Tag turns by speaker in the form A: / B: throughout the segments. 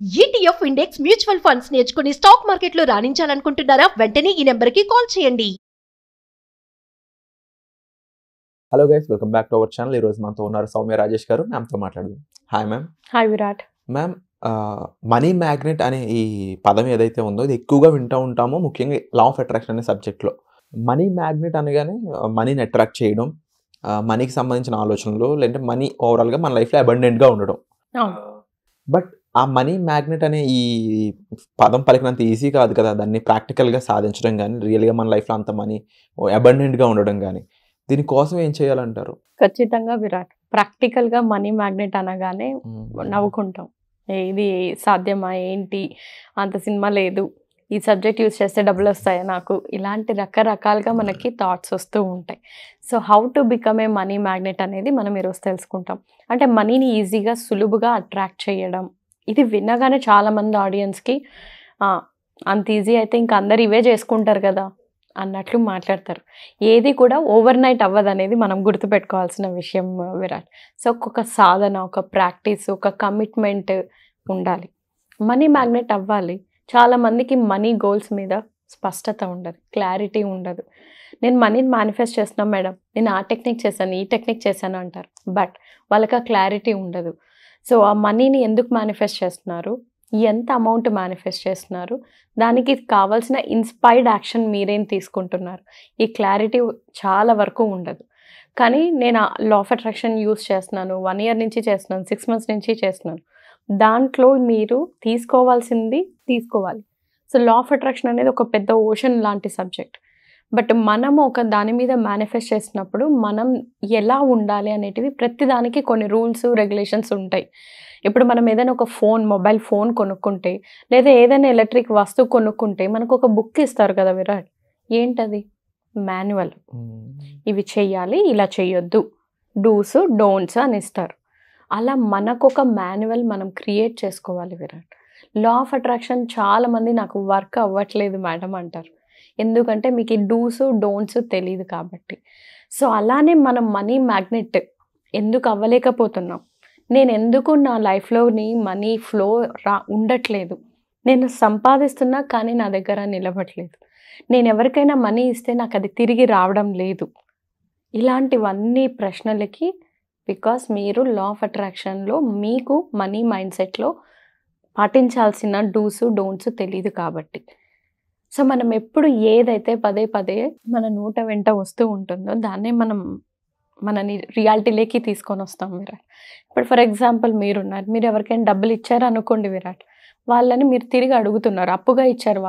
A: ETF index mutual funds నేర్చుకుని stock మార్కెట్లో రాణించాలనుకుంటున్నారా? వెంటనే ఈ నెంబర్కి కాల్ చేయండి.
B: Hello guys, welcome back to our channel. ఈరోజు మనతో ఉన్నారు సౌమ్య రాజేష్ గారు. మ్యామ్తో మాట్లాడదాం. Hi ma'am.
C: Hi Virat.
B: Ma'am, money magnet అనే ఈ పదం ఏదైతే ఉందో ఇది ఎక్కువగా వింటూ ఉంటామో, ముఖ్యంగా లా ఆఫ్ అట్రాక్షన్ అనే సబ్జెక్ట్లో. మనీ మ్యాగ్నెట్ అనగానే మనీని అట్రాక్ట్ చేయడం, మనీకి సంబంధించిన ఆలోచనలు, లేదంటే మనీ ఓవరాల్గా మన లైఫ్లో అబండెంట్గా ఉండడం. బట్ ఆ మనీ మ్యాగ్నెట్ అనే ఈ పదం పలికినంత ఈజీ కాదు కదా దాన్ని ప్రాక్టికల్గా సాధించడం కానీ, రియల్గా మన లైఫ్లో అంత మనీ అబండెంట్గా ఉండడం కానీ. దీనికోసం ఏం చేయాలంటారు?
C: ఖచ్చితంగా విరాట్, ప్రాక్టికల్గా మనీ మ్యాగ్నెట్ అనగానే నవ్వుకుంటాం. ఇది సాధ్యమా, ఏంటి, అంత సినిమా లేదు, ఈ సబ్జెక్ట్ యూజ్ చేస్తే డబ్బులు వస్తాయా నాకు, ఇలాంటి రకరకాలుగా మనకి థాట్స్ వస్తూ ఉంటాయి. So how to become a money magnet అనేది మనం ఈరోజు తెలుసుకుంటాం. అంటే మనీని ఈజీగా సులువుగా అట్రాక్ట్ చేయడం. ఇది వినగానే చాలామంది ఆడియన్స్కి అంత ఈజీ అయితే ఇంకా అందరు ఇవే చేసుకుంటారు కదా అన్నట్లు మాట్లాడతారు. ఏది కూడా ఓవర్ నైట్ అవ్వదు అనేది మనం గుర్తుపెట్టుకోవాల్సిన విషయం విరాట్. సో ఒక సాధన, ఒక ప్రాక్టీస్, ఒక కమిట్మెంట్ ఉండాలి. మనీ మ్యాగ్నెట్ అవ్వాలి. చాలామందికి మనీ గోల్స్ మీద స్పష్టత ఉండదు, క్లారిటీ ఉండదు. నేను మనీని మేనిఫెస్ట్ చేస్తున్నాను మేడం, నేను ఆ టెక్నిక్ చేశాను, ఈ టెక్నిక్ చేశాను అంటారు. బట్ వాళ్ళకి ఆ క్లారిటీ ఉండదు. సో ఆ మనీని ఎందుకు మేనిఫెస్ట్ చేస్తున్నారు, ఎంత అమౌంట్ మేనిఫెస్ట్ చేస్తున్నారు, దానికి కావాల్సిన ఇన్స్పైర్డ్ యాక్షన్ మీరేం తీసుకుంటున్నారు, ఈ క్లారిటీ చాలా వరకు ఉండదు. కానీ నేను లా ఆఫ్ అట్రాక్షన్ యూస్ చేస్తున్నాను, 1 year నుంచి చేస్తున్నాను, 6 months నుంచి చేస్తున్నాను. దాంట్లో మీరు తీసుకోవాల్సింది తీసుకోవాలి. సో లా ఆఫ్ అట్రాక్షన్ అనేది ఒక పెద్ద ఓషన్ లాంటి సబ్జెక్ట్. బట్ మనము ఒక దాని మీద మేనిఫెస్ట్ చేసినప్పుడు మనం ఎలా ఉండాలి అనేటివి ప్రతి దానికి కొన్ని రూల్స్, రెగ్యులేషన్స్ ఉంటాయి. ఇప్పుడు మనం ఏదైనా ఒక మొబైల్ ఫోన్ కొనుక్కుంటే, లేదా ఏదైనా ఎలక్ట్రిక్ వస్తువు కొనుక్కుంటే మనకు ఒక బుక్ ఇస్తారు కదా విరాట్. ఏంటది? మాన్యువల్. ఇవి చెయ్యాలి, ఇలా చెయ్యొద్దు, డూస్ డోంట్స్ అని ఇస్తారు. అలా మనకు ఒక మాన్యువల్ మనం క్రియేట్ చేసుకోవాలి విరాట్. లా ఆఫ్ అట్రాక్షన్ చాలామంది నాకు వర్క్ అవ్వట్లేదు మేడం అంటారు. ఎందుకంటే మీకు ఈ డూస్ డోంట్స్ తెలియదు కాబట్టి. సో అలానే మనం మనీ మ్యాగ్నెట్ ఎందుకు అవ్వలేకపోతున్నాం, నేను ఎందుకు నా లైఫ్లోని మనీ ఫ్లో ఉండట్లేదు, నేను సంపాదిస్తున్నా కానీ నా దగ్గర నిలబడలేదు, నేను ఎవరికైనా మనీ ఇస్తే నాకు అది తిరిగి రావడం లేదు, ఇలాంటివన్నీ ప్రశ్నలకి బికాస్ మీరు లా ఆఫ్ అట్రాక్షన్లో మీకు మనీ మైండ్ సెట్లో పాటించాల్సిన డూస్ డోంట్స్ తెలియదు కాబట్టి. సో మనం ఎప్పుడు ఏదైతే పదే పదే మన నోట వెంట వస్తూ ఉంటుందో దాన్నే మనని రియాలిటీలోకి తీసుకొని వస్తాం విరాట్. ఇప్పుడు ఫర్ ఎగ్జాంపుల్ మీరున్నారు, మీరు ఎవరికైనా డబ్బులు ఇచ్చారు అనుకోండి విరాట్, వాళ్ళని మీరు తిరిగి అడుగుతున్నారు, అప్పుగా ఇచ్చారు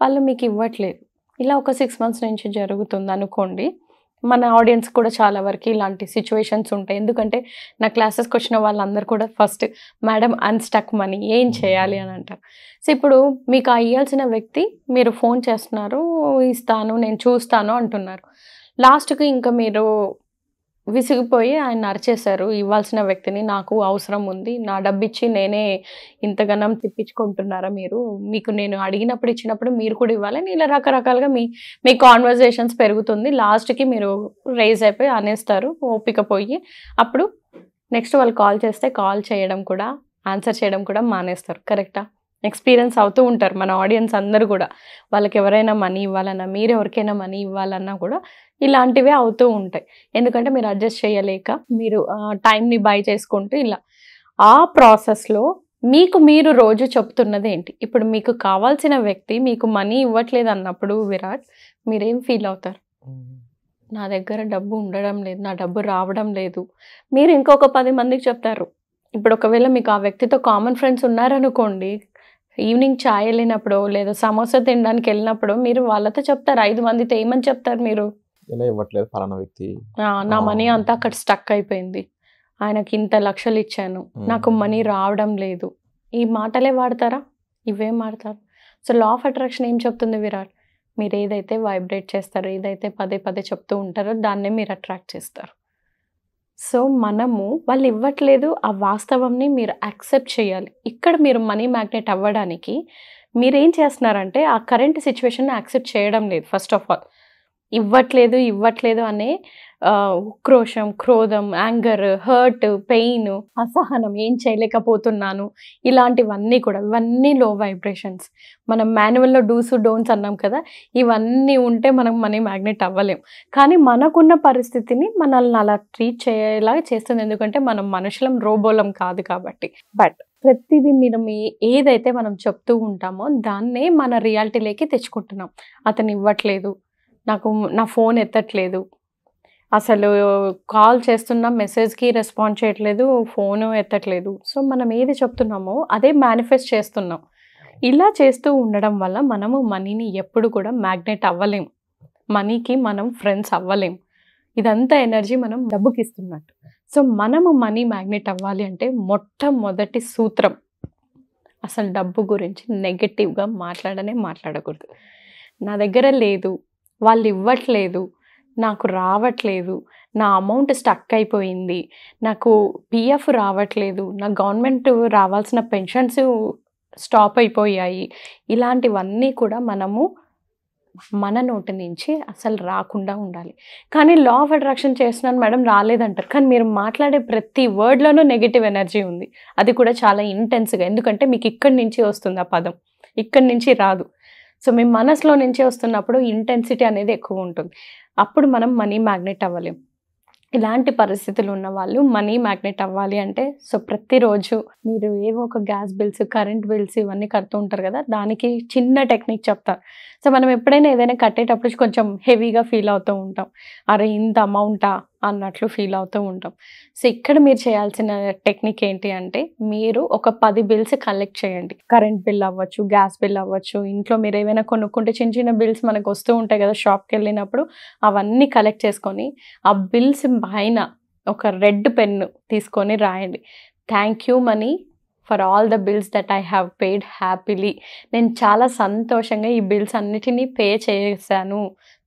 C: వాళ్ళు మీకు ఇవ్వట్లేదు. ఇలా ఒక 6 months నుంచి జరుగుతుంది అనుకోండి. మన ఆడియన్స్ కూడా చాలా వరకు ఇలాంటి సిచ్యువేషన్స్ ఉంటాయి. ఎందుకంటే నా క్లాసెస్కి వచ్చిన వాళ్ళందరూ కూడా ఫస్ట్ మేడం అన్స్టక్ మనీ ఏం చేయాలి అని అంటారు. సో ఇప్పుడు మీకు ఇవ్వాల్సిన వ్యక్తి మీరు ఫోన్ చేస్తున్నారు, ఇస్తాను నేను చూస్తాను అంటున్నారు. లాస్ట్కి ఇంకా మీరు విసిగిపోయి ఆయన అరిచేశారు ఇవ్వాల్సిన వ్యక్తిని, నాకు అవసరం ఉంది, నా డబ్బు ఇచ్చి నేనే ఇంతగానం తిప్పించుకుంటున్నారా మీరు, మీకు నేను అడిగినప్పుడు ఇచ్చినప్పుడు మీరు కూడా ఇవ్వాలని ఇలా రకరకాలుగా మీ కాన్వర్జేషన్స్ పెరుగుతుంది. లాస్ట్కి మీరు రైజ్ అయిపోయి అనేస్తారు ఓపిక పోయి. అప్పుడు నెక్స్ట్ వాళ్ళు కాల్ చేస్తే కాల్ చేయడం కూడా, ఆన్సర్ చేయడం కూడా మానేస్తారు. కరెక్టా? ఎక్స్పీరియన్స్ అవుతూ ఉంటారు మన ఆడియన్స్ అందరూ కూడా. వాళ్ళకి ఎవరైనా మనీ ఇవ్వాలన్నా, మీరు ఎవరికైనా మనీ ఇవ్వాలన్నా కూడా ఇలాంటివే అవుతూ ఉంటాయి. ఎందుకంటే మీరు అడ్జస్ట్ చేయలేక మీరు టైంని బై చేసుకుంటూ ఇలా. ఆ ప్రాసెస్లో మీరు రోజు చెప్తున్నది ఏంటి? ఇప్పుడు మీకు కావాల్సిన వ్యక్తి మీకు మనీ ఇవ్వట్లేదు అన్నప్పుడు విరాట్ మీరేం ఫీల్ అవుతారు? నా దగ్గర డబ్బు ఉండడం లేదు, నా డబ్బు రావడం లేదు. మీరు ఇంకొక 10 మందికి చెప్తారు. ఇప్పుడు ఒకవేళ మీకు ఆ వ్యక్తితో కామన్ ఫ్రెండ్స్ ఉన్నారనుకోండి, ఈవినింగ్ చాయ్ వెళ్ళినప్పుడు లేదా సమోసా తినడానికి వెళ్ళినప్పుడు మీరు వాళ్ళతో చెప్తారు. 5 మందితో ఏమని చెప్తారు మీరు?
B: ఇలా ఇవ్వట్లేదు ఫలానా వ్యక్తి,
C: నా మనీ అంతా అక్కడ స్టక్ అయిపోయింది, ఆయనకి ఇంత లక్షలు ఇచ్చాను, నాకు మనీ రావడం లేదు. ఈ మాటలే వాడతారా? ఇవే వాడతారు. సో లా ఆఫ్ అట్రాక్షన్ ఏం చెప్తుంది విరాట్? మీరు ఏదైతే వైబ్రేట్ చేస్తారో, ఏదైతే పదే పదే చెప్తూ ఉంటారో దాన్నే మీరు అట్రాక్ట్ చేస్తారు. సో వాళ్ళు ఇవ్వట్లేదు ఆ వాస్తవంని మీరు యాక్సెప్ట్ చేయాలి. ఇక్కడ మీరు మనీ మ్యాగ్నెట్ అవ్వడానికి మీరేం చేస్తున్నారంటే ఆ కరెంట్ సిచ్యువేషన్ యాక్సెప్ట్ చేయడం లేదు. ఫస్ట్ ఆఫ్ ఆల్ ఇవ్వట్లేదు అనే ఉక్రోషం, క్రోధం, యాంగర్, హర్ట్, పెయిన్, అసహనం, ఏం చేయలేకపోతున్నాను, ఇలాంటివన్నీ కూడా ఇవన్నీ లో వైబ్రేషన్స్. మనం మాన్యువల్లో డూస్ డోంట్స్ అన్నాం కదా, ఇవన్నీ ఉంటే మనం మనీ మ్యాగ్నెట్ అవ్వలేం. కానీ మనకున్న పరిస్థితిని మనల్ని అలా ట్రీట్ చేయేలా చేస్తుంది, ఎందుకంటే మనం మనుషులం, రోబోలం కాదు కాబట్టి. బట్ ప్రతిదీ మీరు ఏదైతే మనం చెప్తూ ఉంటామో దాన్నే మన రియాలిటీలోకి తెచ్చుకుంటున్నాం. అతను ఇవ్వట్లేదు, నాకు నా ఫోన్ ఎత్తట్లేదు, అసలు కాల్ చేస్తున్నా మెసేజ్కి రెస్పాండ్ చేయట్లేదు, ఫోను ఎత్తట్లేదు. సో మనం ఏది చెప్తున్నామో అదే మేనిఫెస్ట్ చేస్తున్నాం. ఇలా చేస్తూ ఉండడం వల్ల మనము మనీని ఎప్పుడు కూడా మ్యాగ్నెట్ అవ్వలేం, మనీకి మనం ఫ్రెండ్స్ అవ్వలేం. ఇదంతా ఎనర్జీ మనం డబ్బుకి ఇస్తున్నట్టు. సో మనము మనీ మ్యాగ్నెట్ అవ్వాలి అంటే మొట్టమొదటి సూత్రం, అసలు డబ్బు గురించి నెగటివ్గా మాట్లాడకూడదు. నా దగ్గర లేదు, వాళ్ళు ఇవ్వట్లేదు, నాకు రావట్లేదు, నా అమౌంట్ స్టక్ అయిపోయింది, నాకు పిఎఫ్ రావట్లేదు, నా గవర్నమెంట్ రావాల్సిన పెన్షన్స్ స్టాప్ అయిపోయాయి, ఇలాంటివన్నీ కూడా మనము మన నోటి నుంచి అసలు రాకుండా ఉండాలి. కానీ లా ఆఫ్ అట్రాక్షన్ చేస్తున్నాను మేడం రాలేదంటారు, కానీ మీరు మాట్లాడే ప్రతి వర్డ్లోనూ నెగిటివ్ ఎనర్జీ ఉంది. అది కూడా చాలా ఇంటెన్స్గా, ఎందుకంటే మీకు ఇక్కడి నుంచి వస్తుంది ఆ పదం, ఇక్కడి నుంచి రాదు. సో మీ మనసులో నుంచే వస్తున్నప్పుడు ఇంటెన్సిటీ అనేది ఎక్కువ ఉంటుంది. అప్పుడు మనం మనీ మ్యాగ్నెట్ అవ్వలేం. ఇలాంటి పరిస్థితులు ఉన్న వాళ్ళు మనీ మ్యాగ్నెట్ అవ్వాలి అంటే, సో ప్రతిరోజు మీరు ఏవో ఒక గ్యాస్ బిల్స్, కరెంట్ బిల్స్ ఇవన్నీ కడుతూ ఉంటారు కదా, దానికి చిన్న టెక్నిక్ చెప్తారు. సో మనం ఎప్పుడైనా ఏదైనా కట్టేటప్పుడు కొంచెం హెవీగా ఫీల్ అవుతూ ఉంటాం, అరే ఇంత అమౌంటా అన్నట్లు ఫీల్ అవుతూ ఉంటాం. సో ఇక్కడ మీరు చేయాల్సిన టెక్నిక్ ఏంటి అంటే, మీరు ఒక 10 బిల్స్ కలెక్ట్ చేయండి. కరెంట్ బిల్ అవ్వచ్చు, గ్యాస్ బిల్ అవ్వచ్చు, ఇంట్లో మీరు ఏమైనా కొనుక్కుంటే చిన్న చిన్న బిల్స్ మనకు వస్తూ ఉంటాయి కదా షాప్కి వెళ్ళినప్పుడు, అవన్నీ కలెక్ట్ చేసుకొని ఆ బిల్స్ పైన ఒక రెడ్ పెన్ తీసుకొని రాయండి, thank you money for all the bills that I have paid happily. నేను చాలా సంతోషంగా ఈ బిల్స్ అన్నిటినీ పే చేశాను,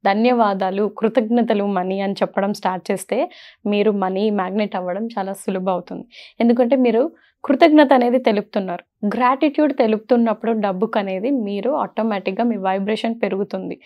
C: ధన్యవాదాలు, కృతజ్ఞతలు మనీ అని చెప్పడం స్టార్ట్ చేస్తే మీరు మనీ మ్యాగ్నెట్ అవ్వడం చాలా సులభం అవుతుంది. ఎందుకంటే మీరు కృతజ్ఞత అనేది తెలుపుతున్నారు, గ్రాటిట్యూడ్ తెలుపుతున్నప్పుడు డబ్బుకు అనేది మీరు ఆటోమేటిక్గా మీ వైబ్రేషన్ పెరుగుతుంది.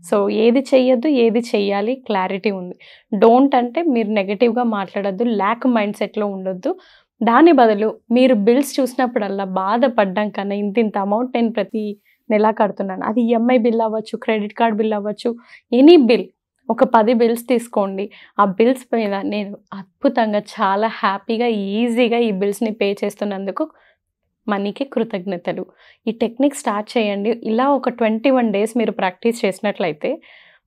C: సో ఏది చెయ్యొద్దు, ఏది చెయ్యాలి క్లారిటీ ఉంది. డోంట్ అంటే మీరు నెగటివ్గా మాట్లాడొద్దు, ల్యాక్ మైండ్ సెట్లో ఉండొద్దు. దాని బదులు మీరు బిల్స్ చూసినప్పుడల్లా బాధపడ్డం కన్నా ఇంత అమౌంట్ నేను ప్రతి నెలా కడుతున్నాను, అది ఈఎంఐ బిల్ అవ్వచ్చు, క్రెడిట్ కార్డ్ బిల్ అవ్వచ్చు, ఎనీ బిల్, ఒక 10 బిల్స్ తీసుకోండి. ఆ బిల్స్ పైన నేను అద్భుతంగా చాలా హ్యాపీగా ఈజీగా ఈ బిల్స్ని పే చేస్తున్నందుకు మనీకి కృతజ్ఞతలు. ఈ టెక్నిక్ స్టార్ట్ చేయండి. ఇలా ఒక 21 డేస్ మీరు ప్రాక్టీస్ చేసినట్లయితే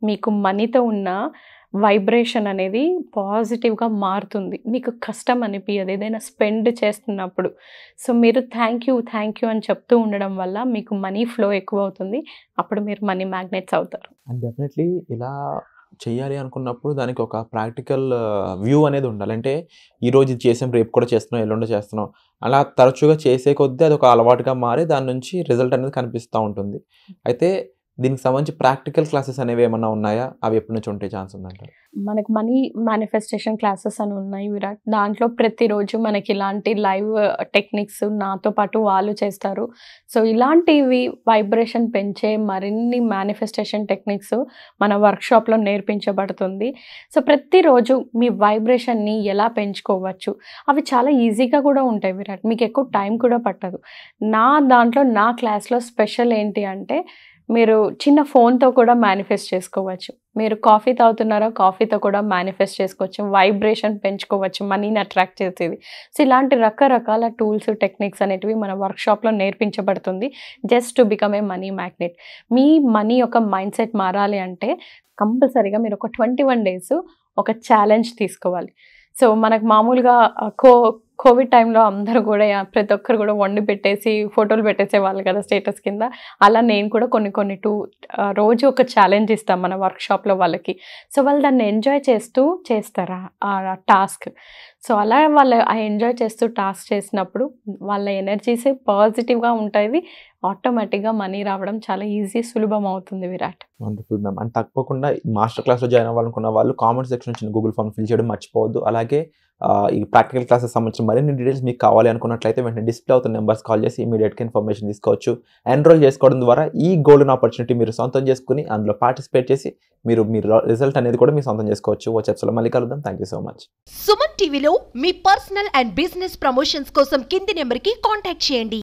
C: మీకు మనీతో ఉన్న వైబ్రేషన్ అనేది పాజిటివ్గా మారుతుంది. మీకు కష్టం అనిపించదు ఏదైనా స్పెండ్ చేస్తున్నప్పుడు. సో మీరు థ్యాంక్ యూ అని చెప్తూ ఉండడం వల్ల మీకు మనీ ఫ్లో ఎక్కువ అవుతుంది. అప్పుడు మీరు మనీ మ్యాగ్నెట్స్ అవుతారు.
B: అండ్ డెఫినెట్లీ ఇలా చేయాలి అనుకున్నప్పుడు దానికి ఒక ప్రాక్టికల్ వ్యూ అనేది ఉండాలి. అంటే ఈరోజు ఇది చేసాం, రేపు కూడా చేస్తున్నాం, ఎల్లుండి చేస్తున్నాం, అలా తరచుగా చేసే కొద్దీ అది ఒక అలవాటుగా మారి దాని నుంచి రిజల్ట్ అనేది కనిపిస్తూ ఉంటుంది. అయితే దీనికి సంబంధించి ప్రాక్టికల్ క్లాసెస్ అనేవి ఏమన్నా ఉన్నాయా? అవి ఎప్పటి నుంచి ఉంటే ఛాన్స్ ఉందంటారు?
C: మనకు మనీ మేనిఫెస్టేషన్ క్లాసెస్ అని ఉన్నాయి విరాట్. దాంట్లో ప్రతిరోజు మనకి ఇలాంటి లైవ్ టెక్నిక్స్ నాతో పాటు వాళ్ళు చేస్తారు. సో ఇలాంటివి వైబ్రేషన్ పెంచే మరిన్ని మేనిఫెస్టేషన్ టెక్నిక్స్ మన వర్క్షాప్లో నేర్పించబడుతుంది. సో ప్రతిరోజు మీ వైబ్రేషన్ని ఎలా పెంచుకోవచ్చు, అవి చాలా ఈజీగా కూడా ఉంటాయి విరాట్, మీకు ఎక్కువ టైం కూడా పట్టదు. నా క్లాస్లో స్పెషల్ ఏంటి అంటే, మీరు చిన్న ఫోన్తో కూడా మేనిఫెస్ట్ చేసుకోవచ్చు. మీరు కాఫీ తాగుతున్నారో కాఫీతో కూడా మేనిఫెస్ట్ చేసుకోవచ్చు, వైబ్రేషన్ పెంచుకోవచ్చు, మనీని అట్రాక్ట్ చేసేది. సో ఇలాంటి రకరకాల టూల్స్, టెక్నిక్స్ అనేటివి మన వర్క్షాప్లో నేర్పించబడుతుంది just to become a money magnet. మీ మనీ యొక్క మైండ్ సెట్ మారాలి అంటే కంపల్సరీగా మీరు ఒక 21 డేస్ ఒక ఛాలెంజ్ తీసుకోవాలి. సో మనకు మామూలుగా కోవిడ్ టైంలో అందరూ కూడా ప్రతి ఒక్కరు కూడా వండి పెట్టేసి ఫోటోలు పెట్టేసేవాళ్ళు కదా స్టేటస్ కింద. అలా నేను కూడా కొన్ని రోజు ఒక ఛాలెంజ్ ఇస్తాం మన వర్క్షాప్లో వాళ్ళకి. సో వాళ్ళు దాన్ని ఎంజాయ్ చేస్తూ చేస్తారా ఆ టాస్క్. సో అలా వాళ్ళు ఆ ఎంజాయ్ చేస్తూ టాస్క్ చేసినప్పుడు వాళ్ళ ఎనర్జీస్ పాజిటివ్గా ఉంటుంది, ఆటోమేటిక్గా మనీ రావడం చాలా సులభం అవుతుంది విరాట్.
B: Wonderful ma'am. అండ్ తప్పకుండా మాస్టర్ క్లాస్లో జాయిన్ అవ్వాలనుకున్న వాళ్ళు కామెంట్ సెక్షన్ నుంచి గూగుల్ ఫామ్ ఫిల్ చేయడం మర్చిపోవద్దు. అలాగే ఈ ప్రాక్టికల్ క్లాసెస్ సంబంధించిన మరిన్ని డీటెయిల్స్ మీకు కావాలి అనుకున్నట్లయితే వెంటనే డిస్ప్లే అవుతున్న నెంబర్స్ కాల్ చేసి ఇమీడియట్గా ఇన్ఫర్మేషన్ తీసుకోవచ్చు. ఎన్రోల్ చేసుకోవడం ద్వారా ఈ గోల్డెన్ ఆపర్చునిటీ మీరు సొంతం చేసుకుని అందులో పార్టిసిపేట్ చేసి మీరు రిజల్ట్ అనేది కూడా మీరు సొంతం చేసుకోవచ్చు. వచ్చే ఎపిసోడ్లో మళ్ళీ కలుద్దాం. Thank you so much.
A: Suman టీవీలో మీ పర్సనల్ అండ్ బిజినెస్ ప్రమోషన్స్ కోసం కింది నెంబర్కి కాంటాక్ట్ చేయండి.